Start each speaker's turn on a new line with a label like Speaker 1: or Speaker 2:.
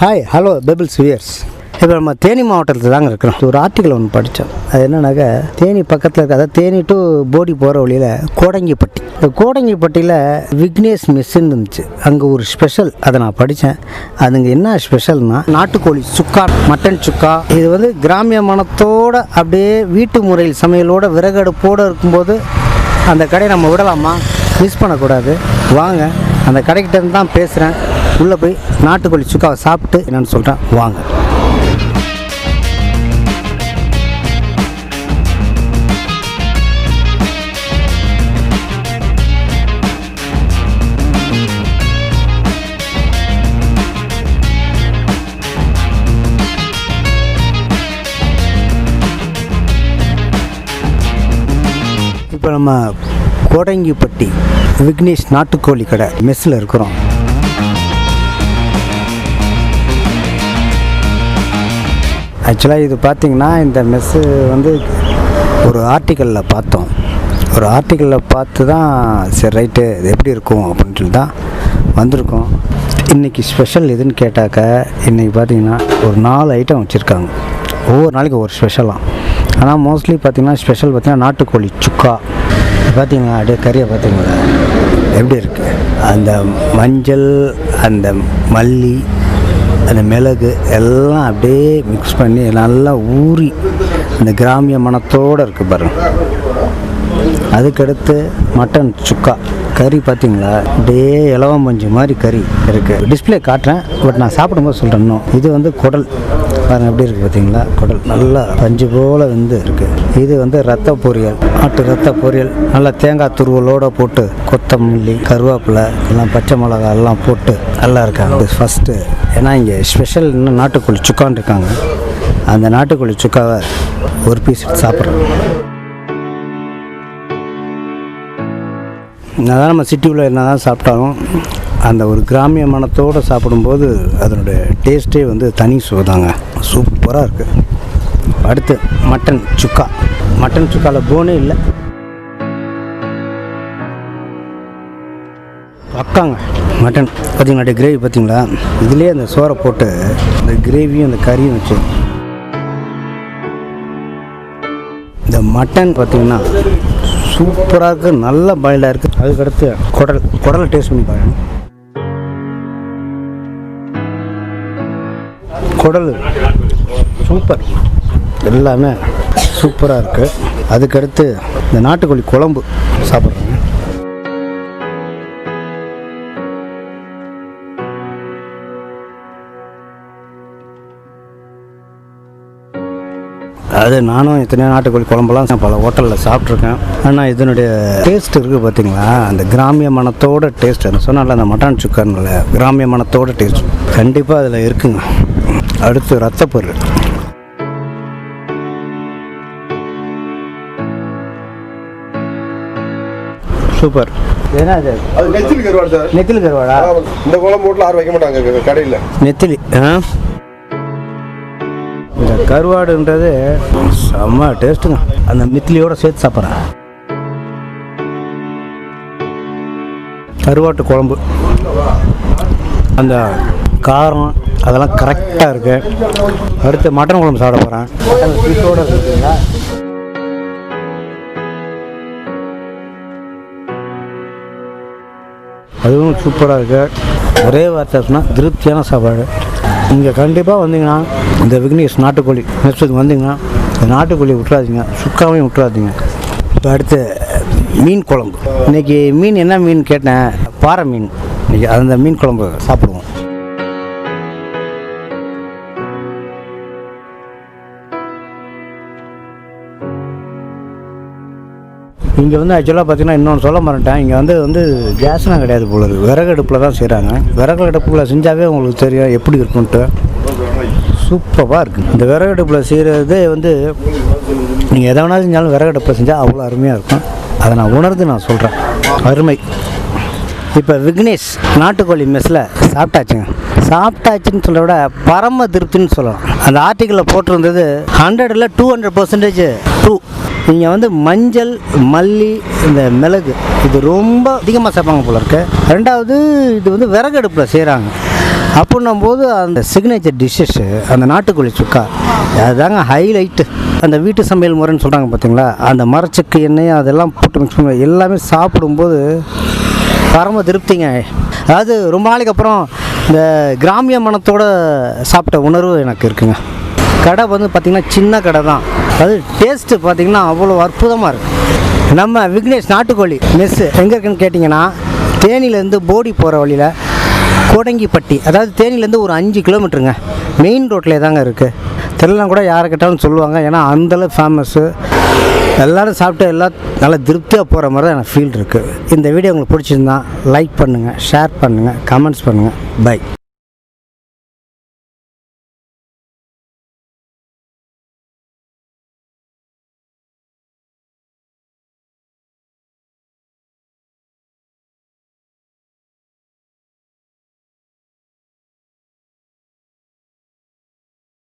Speaker 1: Hi hello pebbles wears. இப்போ நம்ம தேனி மாவட்டத்தில் தாங்க இருக்கிறோம். ஒரு ஆர்டிக்கல் ஒன்று படித்தோம். அது என்னன்னாக்கா தேனி பக்கத்தில் இருக்க, அதாவது தேனி டு போடி போகிற வழியில் கோடங்கிப்பட்டி. இந்த கோடங்கிப்பட்டியில் விக்னேஷ் மெஸ்ஸுன்னு இருந்துச்சு. அங்கே ஒரு ஸ்பெஷல், அதை நான் படித்தேன். அதுங்க என்ன ஸ்பெஷல்னா நாட்டுக்கோழி சுக்கா, மட்டன் சுக்கா. இது வந்து கிராமிய மனத்தோடு அப்படியே வீட்டு முறையில் சமையலோடு விறகடுப்போடு இருக்கும்போது அந்த கடையை நம்ம விடலாமா? மிஸ் பண்ணக்கூடாது. வாங்க, அந்த கடைக்கிட்ட தான் பேசுகிறேன். உள்ளே போய் நாட்டுக்கோழி சுக்காவை சாப்பிட்டு என்னென்னு சொல்கிறேன். வாங்க. இப்போ நம்ம கோடங்கிப்பட்டி விக்னேஷ் நாட்டுக்கோழி கடை மெஸ்ஸில் இருக்கிறோம். ஆக்சுவலாக இது பார்த்திங்கன்னா, இந்த மெஸ்ஸு வந்து ஒரு ஆர்டிக்கலில் பார்த்தோம். ஒரு ஆர்டிக்கலில் பார்த்து தான் சரி ரைட்டு இது எப்படி இருக்கும் அப்படின்னு சொல்லி தான் வந்திருக்கோம். இன்றைக்கி ஸ்பெஷல் எதுன்னு கேட்டாக்க, இன்றைக்கி பார்த்திங்கன்னா ஒரு 4 ஐட்டம் வச்சுருக்காங்க. ஒவ்வொரு நாளைக்கு ஒவ்வொரு ஸ்பெஷலாம். ஆனால் மோஸ்ட்லி பார்த்திங்கன்னா ஸ்பெஷல் பார்த்திங்கன்னா நாட்டுக்கோழி சுக்கா. பார்த்திங்கன்னா அப்படியே கறியை பார்த்திங்களா எப்படி இருக்குது. அந்த மஞ்சள், அந்த மல்லி, அந்த மிளகு எல்லாம் அப்படியே மிக்ஸ் பண்ணி நல்லா ஊறி அந்த கிராமிய மனத்தோடு இருக்குது பாருங்கள். அதுக்கடுத்து மட்டன் சுக்கா கறி பார்த்திங்களா, அப்படியே இலவம் பஞ்சு மாதிரி கறி இருக்குது. டிஸ்பிளே காட்டுறேன், பட் நான் சாப்பிடும்போது சொல்கிறேன். இன்னும் இது வந்து குடல் பாருங்கள் எப்படி இருக்குது பார்த்திங்களா. குடல் நல்லா பஞ்சு போல் வந்து இருக்குது. இது வந்து ரத்த பொரியல், ஆட்டு ரத்த பொரியல். நல்லா தேங்காய் துருவலோடு போட்டு கொத்தமல்லி, கருவேப்பிலை எல்லாம், பச்சை மிளகா எல்லாம் போட்டு நல்லா இருக்காங்க. இது ஃபஸ்ட்டு. ஏன்னா இங்கே ஸ்பெஷல் இன்னும் நாட்டுக்கோழி சுக்கான்னு இருக்காங்க. அந்த நாட்டுக்கோழி சுக்காவை ஒரு பீஸ் சாப்பிட்றோம். அதான் நம்ம சிட்டியில் என்ன தான் சாப்பிட்டாலும் அந்த ஒரு கிராமிய மனத்தோடு சாப்பிடும்போது அதனுடைய டேஸ்ட்டே வந்து தனி சுவைதாங்க. சூப்பராக இருக்குது. அடுத்து மட்டன் சுக்கா. மட்டன் சுக்காவில் போனே இல்லை, பக்காங்க. மட்டன் பார்த்திங்களா, கிரேவி பார்த்திங்களா. இதுலேயே அந்த சோறை போட்டு அந்த கிரேவியும் அந்த கறியும் வச்சு இந்த மட்டன் பார்த்திங்கன்னா சூப்பராக இருக்குது. நல்ல பாயிலாக இருக்குது. அதுக்கடுத்து குடலை டேஸ்ட் பண்ணி பாருங்க. குடல் சூப்பர், எல்லாமே சூப்பராக இருக்குது. அதுக்கடுத்து இந்த நாட்டுக்கோழி குழம்பு சாப்பிட்றேங்க. அது நானும் எத்தனையோ நாட்டுக்கோழி குழம்பெல்லாம் பல ஹோட்டலில் சாப்பிட்ருக்கேன். ஆனால் இதனுடைய டேஸ்ட் இருக்குது பார்த்திங்களா, அந்த கிராமிய மனத்தோட டேஸ்ட். சொன்னால அந்த மட்டன் சுக்கர்னால கிராமிய மனத்தோட டேஸ்ட் கண்டிப்பாக அதில் இருக்குங்க. அடுத்து ரத்தப்பொருள். சூப்பர். ஏன்னா அது நெத்திலி கருவாடு சார். நெத்திலி கருவாடா? இந்த குழம்பு வீட்டில் யாரும் வைக்க மாட்டாங்க கடையில். நெத்திலி இந்த கருவாடுன்றது செம்ம டேஸ்ட்டுங்க. அந்த நெத்திலியோடு சேர்த்து சாப்பிட்றேன். கருவாட்டு குழம்பு அந்த காரம் அதெல்லாம் கரெக்டாக இருக்குது. அடுத்து மட்டன் குழம்பு சாப்பிட போகிறேன். மட்டன் பீஸோடு இருக்குங்களா. அதுவும் சூப்பராக இருக்குது. ஒரே வார்த்தை சொன்னால் திருப்தியான சாப்பாடு. இங்கே கண்டிப்பாக வந்தீங்கன்னா இந்த விக்னேஷ் நாட்டுக்கோழி மெஸ்ஸுக்கு வந்தீங்கன்னா இந்த நாட்டுக்கோழியை விட்டுறாதீங்க, சுக்காவையும் விட்டுறாதீங்க. இப்போ அடுத்து மீன் குழம்பு. இன்றைக்கி மீன் என்ன மீன் கேட்டேன், பாறை மீன். இன்றைக்கி அந்த மீன் குழம்பு சாப்பிடுவோம். இங்கே வந்து ஆக்சுவலாக பார்த்திங்கன்னா இன்னொன்று சொல்ல மாட்டேன். இங்கே வந்து கேஸ்லாம் கிடையாது போல இருக்குது. விறகு அடுப்பில் தான் செய்கிறாங்க. விறகு அடுப்பில் செஞ்சாவே உங்களுக்கு தெரியும் எப்படி இருக்குன்ட்டு. சூப்பராக இருக்குது. இந்த விறகு அடுப்பில் செய்கிறது வந்து நீங்கள் எதை வேணாலும் செஞ்சாலும் விறகு அடுப்பில் செஞ்சால் அவ்வளோ அருமையாக இருக்கும். அதை நான் உணர்ந்து நான் சொல்கிறேன். அருமை. இப்போ விக்னேஷ் நாட்டுக்கோழி மெஸ்ஸில் சாப்பிட்டாச்சுன்னு சொல்ல விட பரம திருப்தின்னு சொல்லலாம். அந்த ஆர்டிக்கலில் போட்டிருந்தது 100ல் 200% ட்ரூ. நீங்கள் வந்து மஞ்சள், மல்லி, இந்த மிளகு இது ரொம்ப அதிகமாக சேர்ப்பாங்க போல இருக்கு. ரெண்டாவது இது வந்து விறகு அடுப்பில் செய்கிறாங்க. அப்படின்னும் போது அந்த சிக்னேச்சர் டிஷ்ஷஸ்ஸு அந்த நாட்டுக்கோழி சுக்கா அதுதாங்க ஹைலைட்டு. அந்த வீட்டு சமையல் முறைன்னு சொல்கிறாங்க பார்த்தீங்களா, அந்த மரச்சக்கு எண்ணெய் அதெல்லாம் போட்டு மிக்ஸ் பண்ணி எல்லாமே சாப்பிடும்போது பரம திருப்திங்க. அதாவது ரொம்ப நாளைக்கு அப்புறம் இந்த கிராமிய மனத்தோடு சாப்பிட்ட உணர்வு எனக்கு இருக்குங்க. கடை வந்து பார்த்திங்கன்னா சின்ன கடை தான், அது டேஸ்ட்டு பார்த்திங்கன்னா அவ்வளோ அற்புதமாக இருக்குது. நம்ம விக்னேஷ் நாட்டுக்கோழி மெஸ்ஸு எங்கே இருக்குன்னு கேட்டிங்கன்னா, தேனியிலேருந்து போடி போகிற வழியில் கோடங்கிப்பட்டி, அதாவது தேனியிலேருந்து ஒரு 5 கிலோமீட்டருங்க, மெயின் ரோட்டில் தாங்க இருக்குது. தெரியலாம் கூட யாரை கேட்டாலும் சொல்லுவாங்க, ஏன்னா அந்தளவு ஃபேமஸ்ஸு. எல்லோரும் சாப்பிட்டு எல்லாம் நல்லா திருப்தியாக போகிற மாதிரி தான் எனக்கு ஃபீல் இருக்குது. இந்த வீடியோ உங்களுக்கு பிடிச்சிருந்தா லைக் பண்ணுங்கள், ஷேர் பண்ணுங்கள், கமெண்ட்ஸ் பண்ணுங்கள். பை.